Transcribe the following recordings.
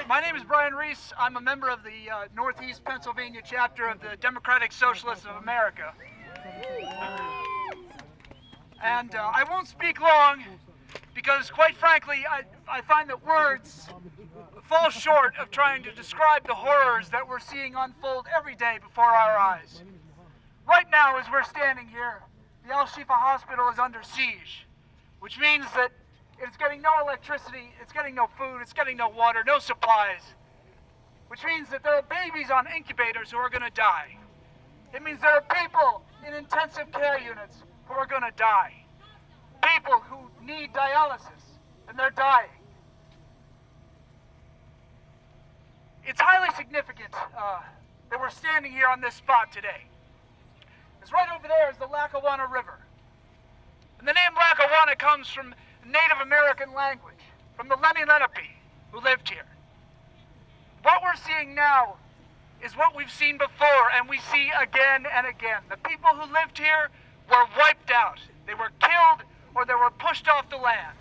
My name is Brian Reese. I'm a member of the Northeast Pennsylvania chapter of the Democratic Socialists of America. And I won't speak long because, quite frankly, I find that words fall short of trying to describe the horrors that we're seeing unfold every day before our eyes. Right now, as we're standing here, the Al-Shifa Hospital is under siege, which means that it's getting no electricity, it's getting no food, it's getting no water, no supplies, which means that there are babies on incubators who are going to die. It means there are people in intensive care units who are going to die. People who need dialysis, and they're dying. It's highly significant that we're standing here on this spot today. Because right over there is the Lackawanna River. And the name Lackawanna comes from Native American language, from the Lenni Lenape who lived here. What we're seeing now is what we've seen before, and we see again and again. The people who lived here were wiped out. They were killed or they were pushed off the land.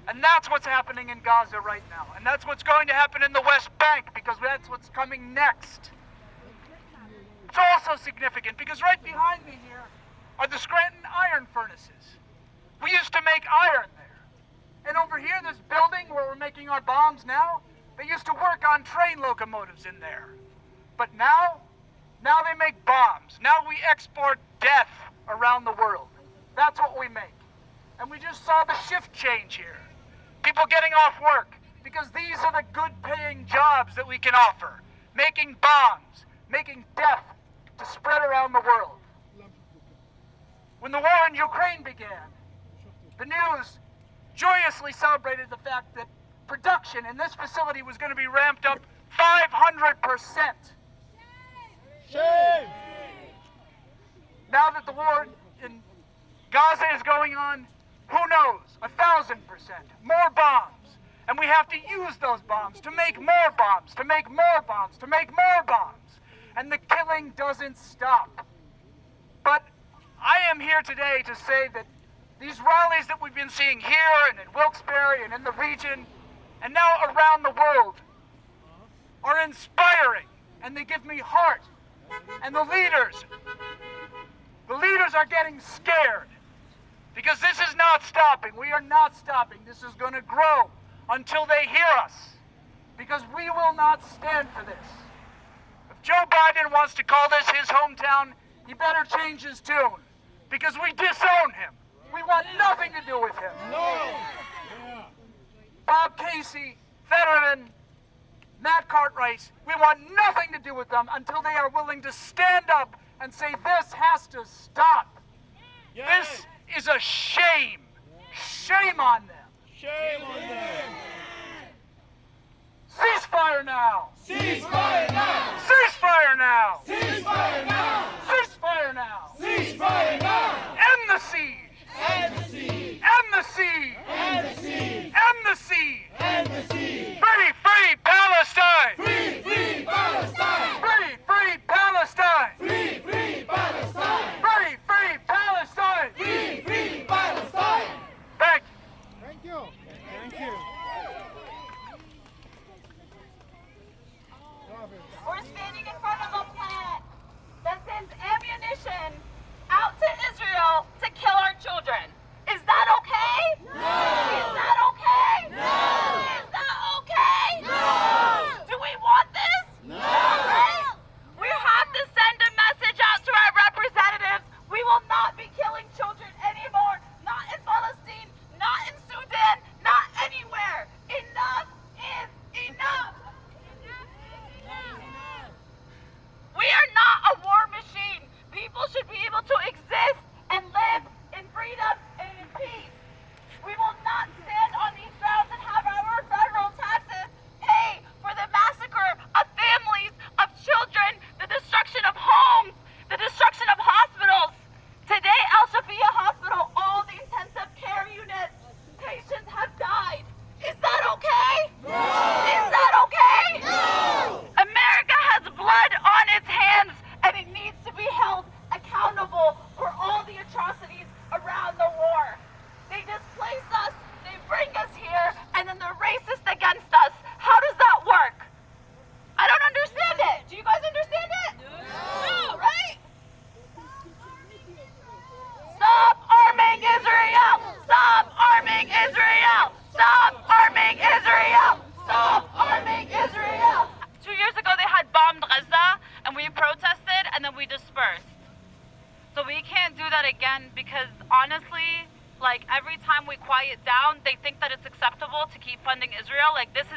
And that's what's happening in Gaza right now. And that's what's going to happen in the West Bank, because that's what's coming next. It's also significant because right behind me here are the Scranton iron furnaces. We used to make iron there. And over here, this building where we're making our bombs now, they used to work on train locomotives in there. But now they make bombs. Now we export death around the world. That's what we make. And we just saw the shift change here. People getting off work because these are the good paying jobs that we can offer. Making bombs, making death to spread around the world. When the war in Ukraine began, the news joyously celebrated the fact that production in this facility was going to be ramped up 500%. Shame! Now that the war in Gaza is going on, who knows, 1,000%, more bombs. And we have to use those bombs to make more bombs, to make more bombs, to make more bombs. And the killing doesn't stop. But I am here today to say that these rallies that we've been seeing here and in Wilkes-Barre and in the region and now around the world are inspiring, and they give me heart. And the leaders are getting scared because this is not stopping. We are not stopping. This is going to grow until they hear us, because we will not stand for this. If Joe Biden wants to call this his hometown, he better change his tune, because we disown him. We want nothing to do with him. No! Bob Casey, Fetterman, Matt Cartwright, we want nothing to do with them until they are willing to stand up and say this has to stop. Yes. This is a shame. Shame on them. Shame on them! Ceasefire now! Ceasefire now! Ceasefire now! Ceasefire now! Ceasefire now! Ceasefire now! End the siege! End the siege! End the siege! End the siege! End the siege! End the siege! Free, free Palestine! Free, free Palestine! Free, free Palestine! Free, free Palestine! Free, free Palestine! Free, free Palestine! Thank you. Thank you. Thank you.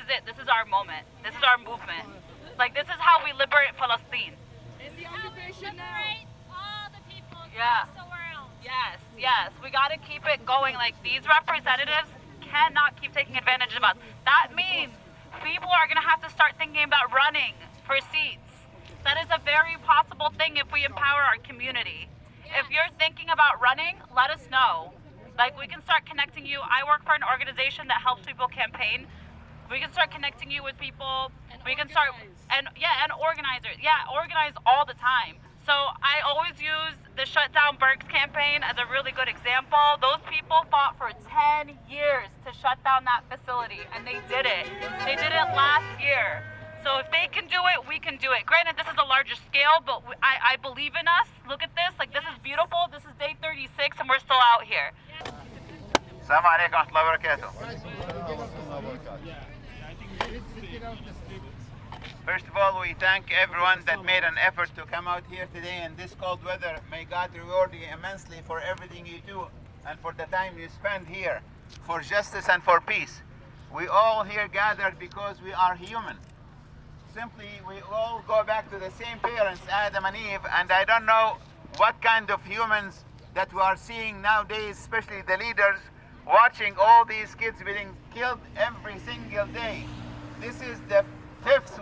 is it. This is our moment. This is our movement. Like, this is how we liberate Palestine. It's the occupation now. All the people Yeah. across the world. Yes, yes. We got to keep it going. Like, these representatives cannot keep taking advantage of us. That means people are going to have to start thinking about running for seats. That is a very possible thing if we empower our community. If you're thinking about running, let us know. Like, we can start connecting you. I work for an organization that helps people campaign. We can start connecting you with people. We can start, and organizers. Yeah, organize all the time. So I always use the Shut Down Berks campaign as a really good example. Those people fought for 10 years to shut down that facility, and they did it. They did it last year. So if they can do it, we can do it. Granted, this is a larger scale, but I believe in us. Look at this. Like, this is beautiful. This is day 36, and we're still out here. Assalamu alaikum wa rahmatullahi wa barakatuh. First of all, we thank everyone that made an effort to come out here today in this cold weather. May God reward you immensely for everything you do and for the time you spend here for justice and for peace. We all here gathered because we are human. Simply, we all go back to the same parents, Adam and Eve, and I don't know what kind of humans that we are seeing nowadays, especially the leaders, watching all these kids being killed every single day. This is the fifth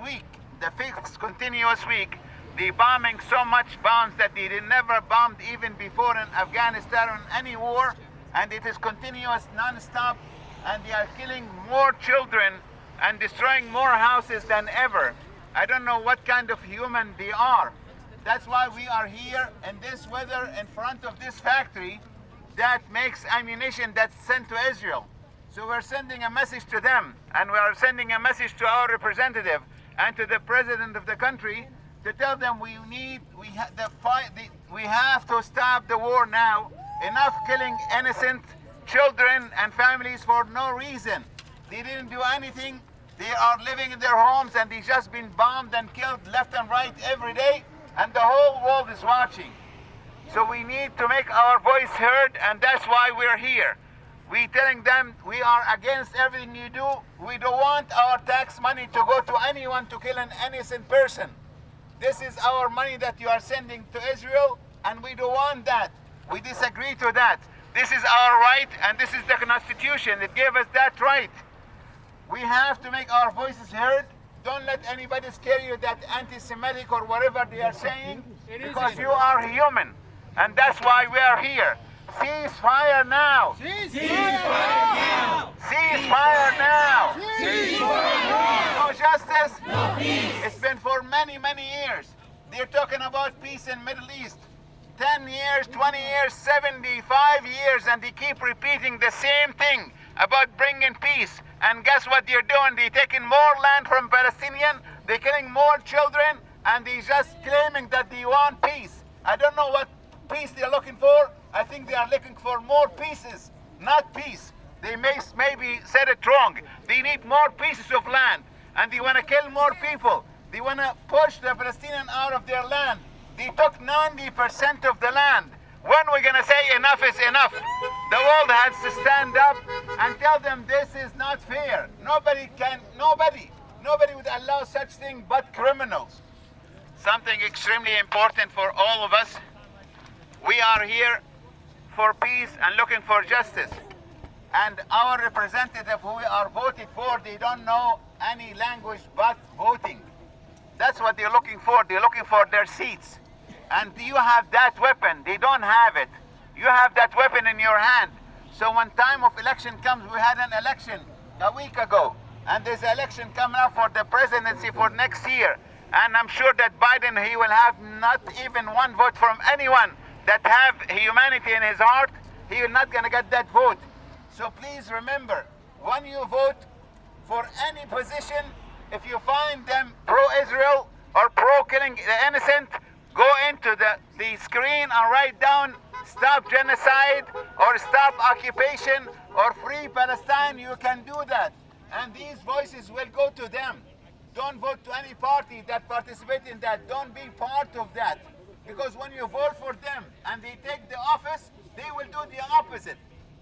continuous week. They bombing so much bombs that they never bombed even before in Afghanistan or any war, and it is continuous, non-stop, and they are killing more children and destroying more houses than ever. I don't know what kind of human they are. That's why we are here in this weather in front of this factory that makes ammunition that's sent to Israel. So we're sending a message to them, and we are sending a message to our representative and to the president of the country to tell them we have to stop the war now. Enough killing innocent children and families for no reason. They didn't do anything. They are living in their homes and they just been bombed and killed left and right every day, and the whole world is watching. So we need to make our voice heard, and that's why we're here. We telling them we are against everything you do. We don't want our tax money to go to anyone to kill an innocent person. This is our money that you are sending to Israel, and we don't want that. We disagree to that. This is our right, and this is the Constitution that gave us that right. We have to make our voices heard. Don't let anybody scare you that anti-Semitic or whatever they are saying, because you are human, and that's why we are here. Cease fire now! Cease fire now! Cease fire now! Cease fire now! No justice? No peace! It's been for many, many years. They're talking about peace in Middle East. 10 years, 20 years, 75 years, and they keep repeating the same thing about bringing peace. And guess what they're doing? They're taking more land from Palestinians, they're killing more children, and they're just claiming that they want peace. I don't know what peace they're looking for. I think they are looking for more pieces, not peace. They maybe said it wrong. They need more pieces of land, and they want to kill more people. They want to push the Palestinians out of their land. They took 90% of the land. When we're going to say enough is enough? The world has to stand up and tell them this is not fair. Nobody would allow such thing but criminals. Something extremely important for all of us. We are here for peace and looking for justice. And our representative who we are voted for, they don't know any language but voting. That's what they're looking for. They're looking for their seats. And you have that weapon. They don't have it. You have that weapon in your hand. So when time of election comes, we had an election a week ago, and there's an election coming up for the presidency for next year. And I'm sure that Biden, he will have not even one vote from anyone that have humanity in his heart. He is not going to get that vote. So please remember, when you vote for any position, if you find them pro-Israel or pro-killing the innocent, go into the screen and write down stop genocide or stop occupation or free Palestine. You can do that. And these voices will go to them. Don't vote to any party that participates in that. Don't be part of that. Because when you vote for them and they take the office, they will do the opposite.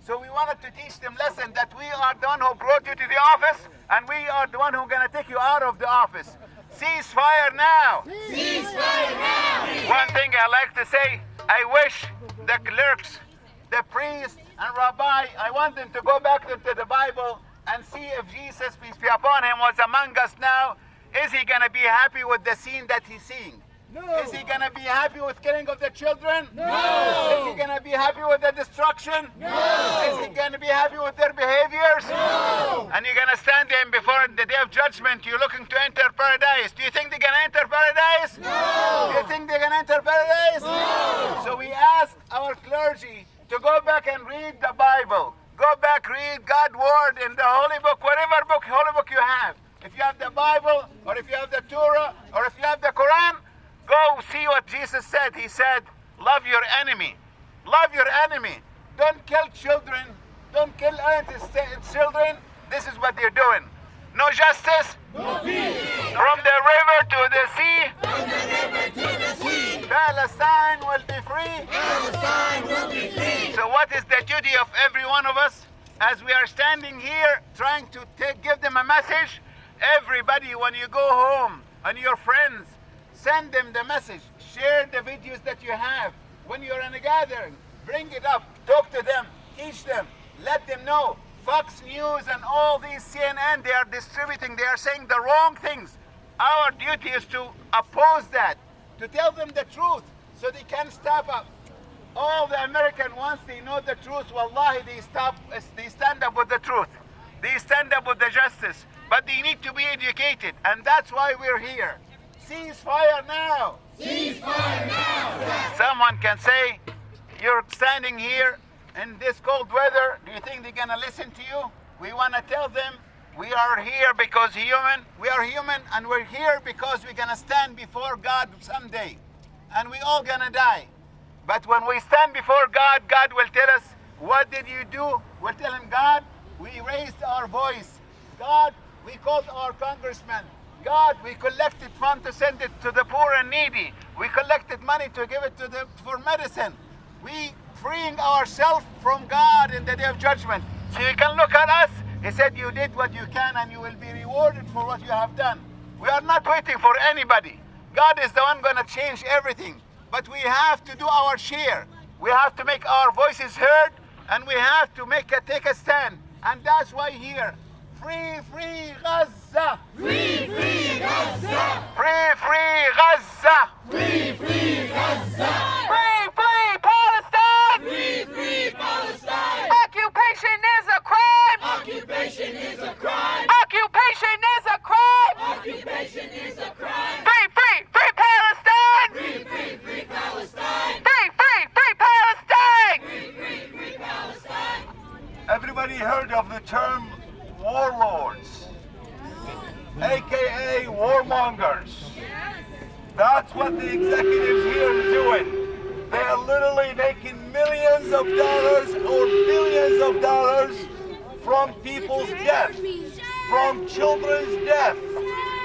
So we wanted to teach them lesson that we are the one who brought you to the office, and we are the one who gonna take you out of the office. Ceasefire now. Ceasefire now. One thing I like to say, I wish the clerks, the priests and rabbi, I want them to go back into the Bible and see if Jesus, peace be upon him, was among us now. Is he gonna be happy with the scene that he's seeing? No. Is he gonna be happy with killing of the children? No. Is he gonna be happy with the destruction? No. Is he gonna be happy with their behaviors? No. And you're gonna stand him before the day of judgment. You're looking to enter paradise. Do you think they're gonna enter paradise? No. Do you think they're gonna enter paradise? No. So we ask our clergy to go back and read the Bible. Go back, read God's word in the holy book, whatever book, holy book you have. If you have the Bible, or if you have the Torah, or if you have the Quran, go see what Jesus said. He said, love your enemy. Love your enemy. Don't kill children. Don't kill innocent children. This is what they're doing. No justice. No peace. From the river to the sea. From the river to the sea. Palestine will be free. Palestine will be free. So what is the duty of every one of us? As we are standing here trying to give them a message, everybody, when you go home and your friends, send them the message. Share the videos that you have. When you're in a gathering, bring it up. Talk to them. Teach them. Let them know. Fox News and all these CNN, they are distributing, they are saying the wrong things. Our duty is to oppose that, to tell them the truth so they can step up. All the Americans, once they know the truth, wallahi, they stand up with the truth. They stand up with the justice. But they need to be educated, and that's why we're here. Ceasefire now. Ceasefire now. Someone can say, you're standing here in this cold weather. Do you think they're gonna listen to you? We wanna tell them, we are here because we are human, and we're here because we're gonna stand before God someday. And we all gonna die. But when we stand before God, God will tell us, what did you do? We'll tell him, God, we raised our voice. God, we called our congressman. God, we collected funds to send it to the poor and needy. We collected money to give it to for medicine. We freeing ourselves from God in the day of judgment. So you can look at us. He said, you did what you can and you will be rewarded for what you have done. We are not waiting for anybody. God is the one going to change everything. But we have to do our share. We have to make our voices heard, and we have to take a stand. And that's why here, free, free Gaza! Free, free Gaza. Free, free Gaza! Free, free Gaza. Free, free Palestine! Free, free Palestine. Occupation is a crime! Occupation is a crime. Occupation is a crime! Occupation is a crime. Free, free, free Palestine! Free, free, free Palestine. Free, free, free Palestine! Free, free, free Palestine. Everybody heard of the term warlords, aka warmongers. That's what the executives here are doing. They are literally making millions of dollars or billions of dollars from people's death, from children's death.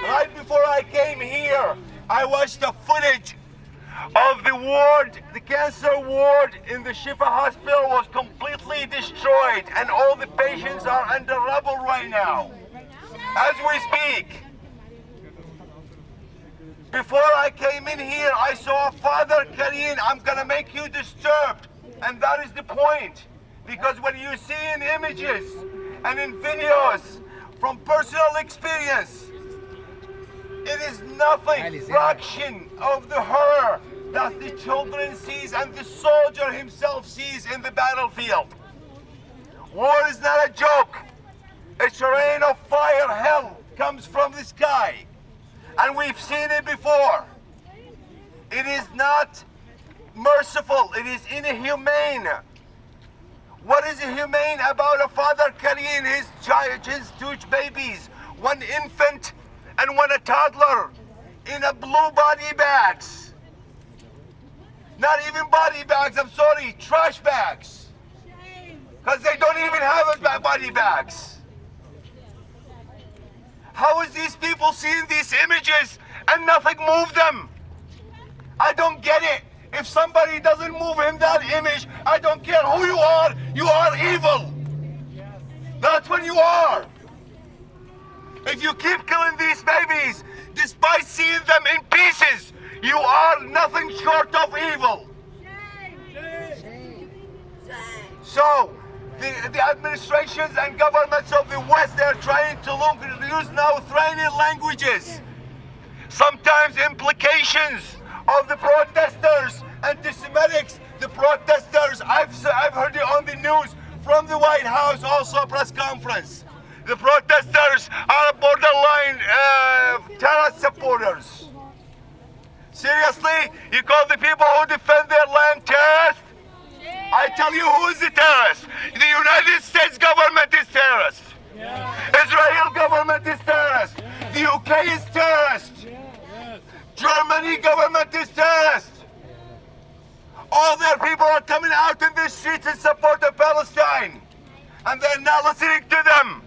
Right before I came here, I watched the footage of the ward, the cancer ward in the Shifa hospital was completely destroyed, and all the patients are under rubble right now, as we speak. Before I came in here, I saw Father Karim. I'm gonna make you disturbed, and that is the point. Because when you see in images and in videos from personal experience, it is nothing fraction of the horror that the children sees and the soldier himself sees in the battlefield. War is not a joke. A rain of fire, hell comes from the sky. And we've seen it before. It is not merciful. It is inhumane. What is inhumane about a father carrying his two babies, one infant and one a toddler, in a blue body bags? Not even body bags, I'm sorry, trash bags. Because they don't even have body bags. How is these people seeing these images and nothing moved them? I don't get it. If somebody doesn't move in that image, I don't care who you are evil. That's what you are. If you keep killing these babies, despite seeing them in pieces, you are nothing short of evil. So, the administrations and governments of the West, they're trying to use now threatening languages. Sometimes implications of the protesters, anti-Semitics, the protesters, I've heard it on the news from the White House, also a press conference. The protesters are borderline terrorist supporters. Seriously? You call the people who defend their land terrorists? I tell you who is the terrorist. The United States government is terrorist. Israel government is terrorist. The UK is terrorist. Germany government is terrorist. All their people are coming out in the streets in support of Palestine. And they're not listening to them.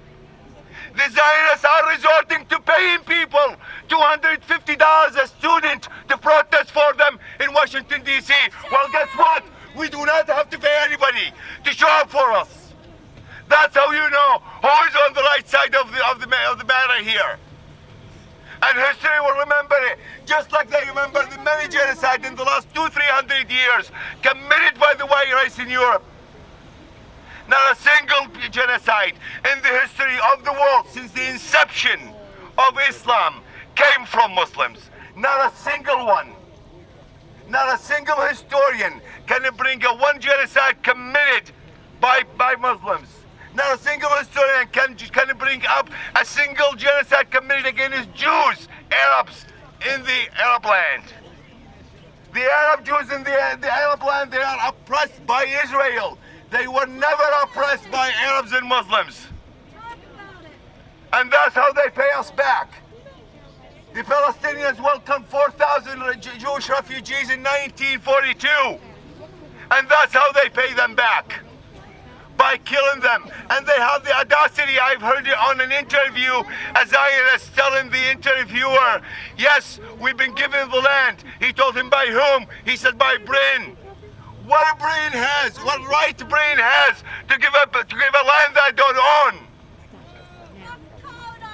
The Zionists are resorting to paying people $250 a student to protest for them in Washington, D.C. Well, guess what? We do not have to pay anybody to show up for us. That's how you know who is on the right side of the matter here. And history will remember it, just like they remember the many genocides in the last 200-300 years committed by the white race in Europe. Not a single genocide in the history of the world since the inception of Islam came from Muslims. Not a single one. Not a single historian can bring a one genocide committed by Muslims. Not a single historian can bring up a single genocide committed against Jews, Arabs in the Arab land. The Arab Jews in the Arab land, they are oppressed by Israel. They were never oppressed by Arabs and Muslims. And that's how they pay us back. The Palestinians welcomed 4,000 Jewish refugees in 1942. And that's how they pay them back. By killing them. And they have the audacity, I've heard it on an interview, a Zionist telling the interviewer, yes, we've been given the land. He told him by whom? He said by Britain. What Britain has, what right Britain has to give a land that I don't own.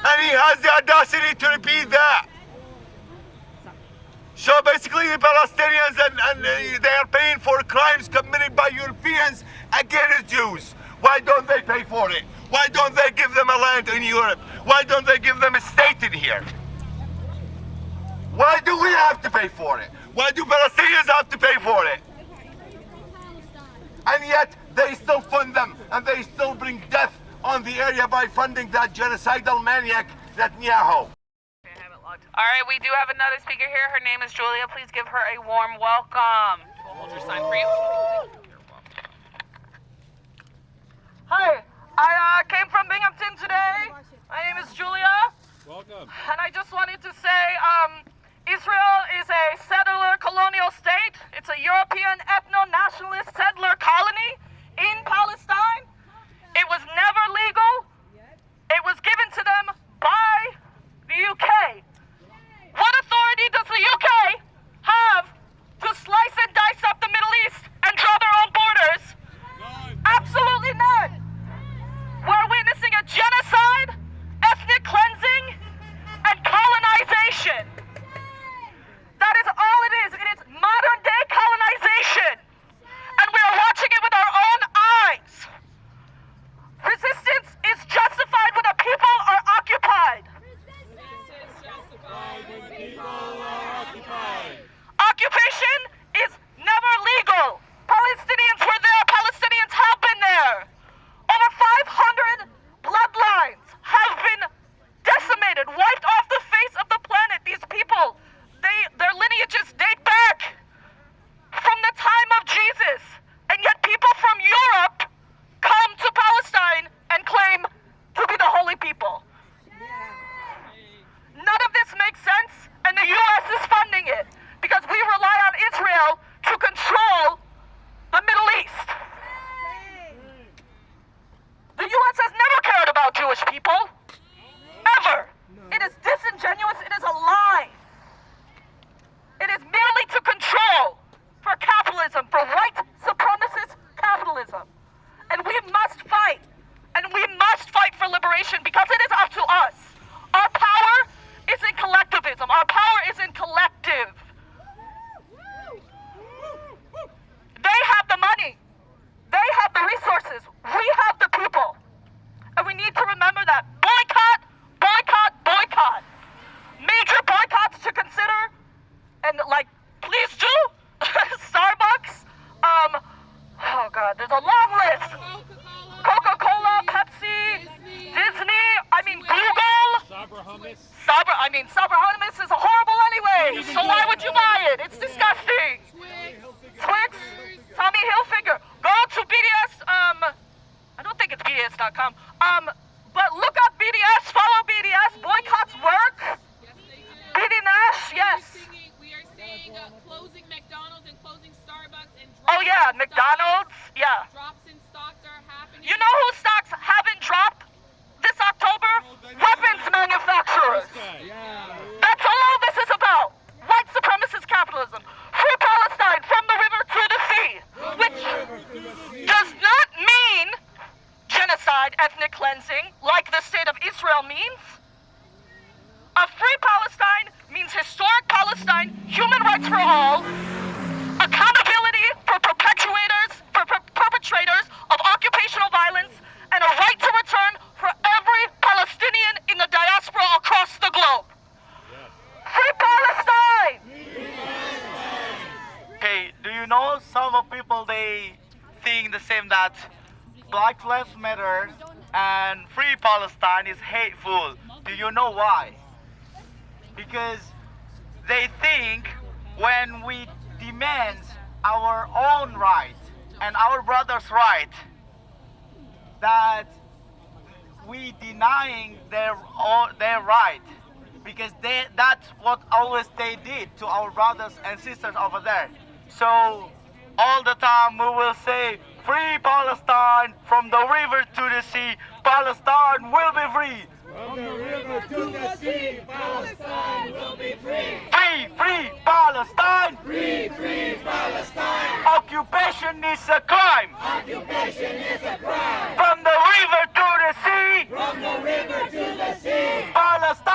And he has the audacity to repeat that. So basically the Palestinians, and they are paying for crimes committed by Europeans against Jews. Why don't they pay for it? Why don't they give them a land in Europe? Why don't they give them a state in here? Why do we have to pay for it? Why do Palestinians have to pay for it? And yet they still fund them, and they still bring death on the area by funding that genocidal maniac, Netanyahu. All right, we do have another speaker here. Her name is Julia. Please give her a warm welcome. We'll hold your sign for you. Hi, I came from Binghamton today. My name is Julia. Welcome. And I just wanted to say, Israel is a settler colonial state. It's a European ethno-nationalist settler colony in Palestine. It was never legal. It was given to them by the UK. What authority does the UK have to slice and dice up the Middle East and draw their own borders? None. Absolutely none. We're witnessing a genocide, ethnic cleansing, Sabra is horrible anyway. So why would you buy it? It's disgusting. Twix, Tommy Hilfiger. Go to BDS. I don't think it's BDS.com. But look up BDS. Follow BDS. Boycotts work. BD Nash. Yes. We are seeing closing McDonald's and closing Starbucks and Oh yeah, McDonald's. Yeah. drops in stocks are happening. You know whose stocks haven't dropped this October? Weapons manufacturers. That's all this is about. White supremacist capitalism. Free Palestine from the river to the sea. Which does not mean genocide, ethnic cleansing, like the state of Israel means. A free Palestine means historic Palestine, human rights for all, accountability for perpetrators of occupational violence, and a right to return for every Palestinian in the diaspora across the globe. Free Palestine! Hey, do you know some of people, they think the same, that Black Lives Matter and Free Palestine is hateful. Do you know why? Because they think when we demand our own right and our brother's right, that we denying their right, because that's what always they did to our brothers and sisters over there. So all the time we will say, free Palestine, from the river to the sea, Palestine will be free. From the river to the sea, Palestine will be free. Free, free Palestine. Free, free Palestine. Occupation is a crime. Occupation is a crime. From the river to the sea, From the river to the sea, Palestine